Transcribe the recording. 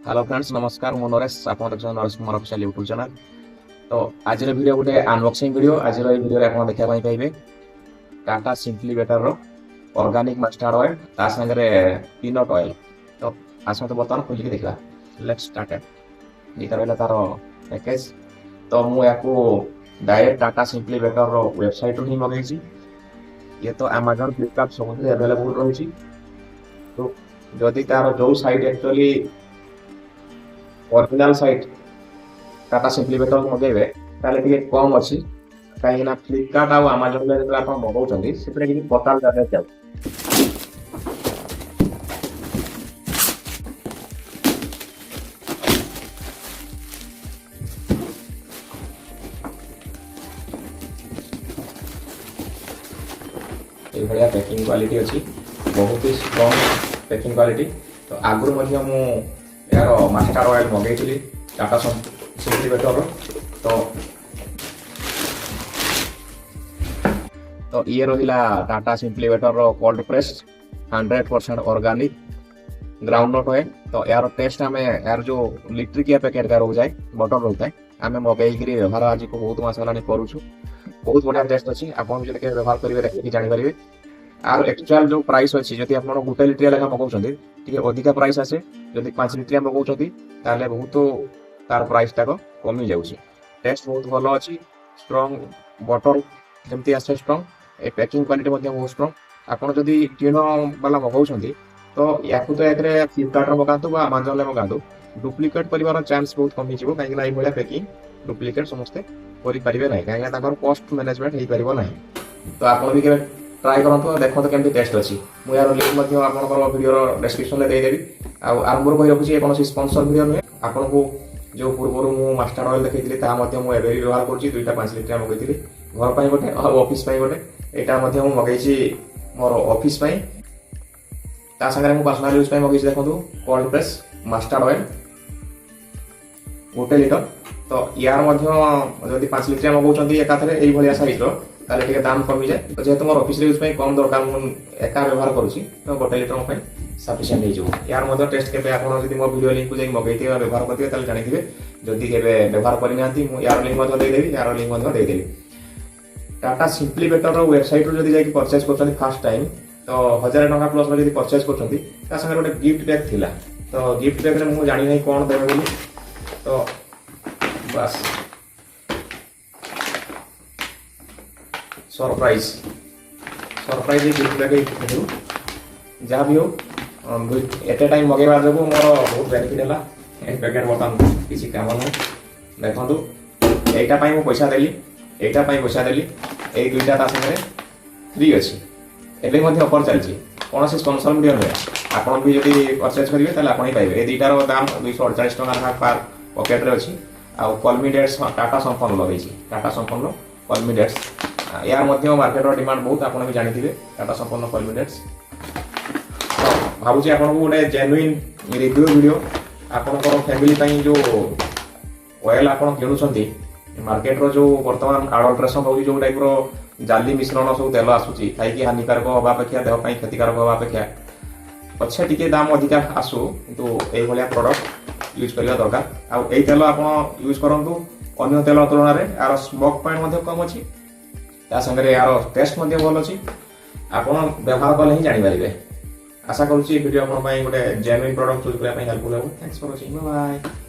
Hello friends नमस्कार मु नरेश आपण देखछन Naresh Kumar official YouTube channel. तो आज वीडियो गोटे अनबॉक्सिंग वीडियो। आज वीडियो आपण देखा पाइबे टाटा सिंपली बेटर रो ऑर्गेनिक मस्टर्ड ऑयल ता संगे पीनट ऑयल। तो आसो तो बर्तमान खोल के देखला। Let's start it. ये रहला तार पैकेज। तो मु याको डायरेक्ट टाटा सिंपली बेटर रो वेबसाइट ही मगैछि। ये तो Amazon फ्लिपकार्ट सब अवेलेबल रही। तो जदि तार जो site actually original site Tata simply better मगेबे ताले टिके कम अछि कहीं ना फ्लिपकार्ट आ Amazon रे जब आपण मगौछंती सेपरे कि पोर्टल जाते जाउ। ए भलिया पैकिंग क्वालिटी अछि, बहुत ही स्ट्रांग पैकिंग क्वालिटी। तो आगुर मध्य मु यार मस्टर्ड ऑयल मगैଥିଲି टाटा सिंपली बेटर रो। तो ये रहिला टाटा सिंपली बेटर रो cold press 100% organic groundnut oil. तो यार टेस्ट हमें यार जो इलेक्ट्रिक पैकेट का रो जाए बटन रहता है आम मगैकरी व्यवहार आज को बहुत मास होलानी करूछु। बहुत बढ़िया टेस्ट अच्छी आपन जो व्यवहार करेंगे देखिए जानीपारे। आर एक्चुअल जो प्राइस अच्छी जब आप गोटे लिटर लेखा मगाउछंती टिके अधिका प्राइस आसे। जदि 5 लिटर मगाउछंती ताले बहुत तार प्राइस टाक कमी जाउछि। टेस्ट बहुत भलो अच्छी स्ट्रांग बटर जमती आसे स्ट्रांग ए पैकिंग क्वालिटी मध्ये बहुत स्ट्रांग। आपन जदि टीन वाला मगाउछंती तो याकु तो एकरे फ्लिपकार्ट रे मगातु बा Amazon रे मगातु डुप्लीकेट परिवार चांस बहुत कमी जिवो काहे ना ए भलिया पैकिंग डुप्लीकेट समस्ते करि परिबे नै काहे ना ताकर कॉस्ट मैनेजमेंट हे परिबो नै। तो आपन भी के ट्राई करंतु देखो तो केमती टेस्ट अछि। मु यार लिंक मध्ये आपनकर वीडियो रो डिस्क्रिप्शन रे दे देबी। आ आरंभ कहि रखुछि ए कोनोसी स्पॉन्सर वीडियो नै। आपन को जो पूर्व मु मस्टर्ड ऑयल देखैतिली ता मध्ये मु एबे व्यवहार करछि। दुईटा 5 लिटर मगैतिली घर पई गोटे और ऑफिस पई गोटे। एटा मध्ये मु मगैछि मोर ऑफिस पई ता संगे मु पर्सनल यूज पई मगैछि। देखंतु कोल्ड प्रेस मस्टर्ड ऑयल गोटे लिटर। तो यार मध्ये जदि 5 लिटर मगाउछंती एकाथरे एई भलिया साइज रो ताले टिके दाम कमी जाए। तो जेहेतु मोर ऑफिस यूज पई कम दरकार मु एका व्यवहार करूछि तो गोटे लिटर पई सफिशिएंट हे जो। यार मध्ये टेस्ट केबे आपण जदि मो वीडियो लिंक को जाई मगैतिबा व्यवहार करतिबे ताले जानिथिबे। जदि केबे व्यवहार करि नांती मु यार लिंक मध्ये दे देबी। यार लिंक मध्ये दे देबी। टाटा सिंपली बेटर रो वेबसाइट रो जदि जाई परचेज करछंती फर्स्ट टाइम तो 1000 टका प्लस जदि परचेज करछंती ता संगे गोटे गिफ्ट पैक थिला। तो गिफ्ट पैक रे मु जानि नै कोन देबे बोली। तो बस सरप्राइज सरप्राइज गिफ्ट पैक जहाँ भी हो एट ए टाइम मगेबार जो मोर बहुत बेनिफिट है। पैकेट बर्तमान किसी काम ना देखु यहीटा मु पैसा देली यहीटा पैसा देली यही दुईटा ता संगे फ्री अच्छी एवं ऑफर चलती कौन से स्पॉन्सर वीडियो नुहे। आपन भी जब परचेज करेंगे ताले आपन ही पाइबे। ए दुईटार दाम 248 टका पार पॉकेट रे अच्छी। आ कलमी डेट्स टाटा संपन्न लगे टाटा संपन्न कलमी डेट्स यार मध्य मार्केट डिमांड बहुत आपन भी जानिथिबे टाटा संपन्न कलमी डेट्स। तो भाबुची आपन को गोटे जेन्युइन रिव्यू वीडियो आपन फैमिली पई जो ऑयल आपन किणुछंती मार्केट रो जो वर्तमान अडल्ट्रेशन हो जो टाइप रो जाली मिश्रण सब तेल आसुची खाई हानिकारक हवा अपेक्षा देह पई क्षतिकारक हवा अपेक्षा पछे टिके दाम अधिका आसु किंतु एई भलिया प्रोडक्ट यूज करबा दरकार। आ एई तेल आपन यूज करंतु अन्य तेल तुलना रे यार स्मोक पॉइंट मध्ये कम अछि ता संगे यार टेस्ट मध्ये भल अछि। आपन व्यवहार कले ही जानि पारिबे। आशा करूची वीडियो आपन पई गोटे जेन्युइन प्रोडक्ट चूज करबा पई हेल्पफुल हो। Thanks for watching. Bye bye.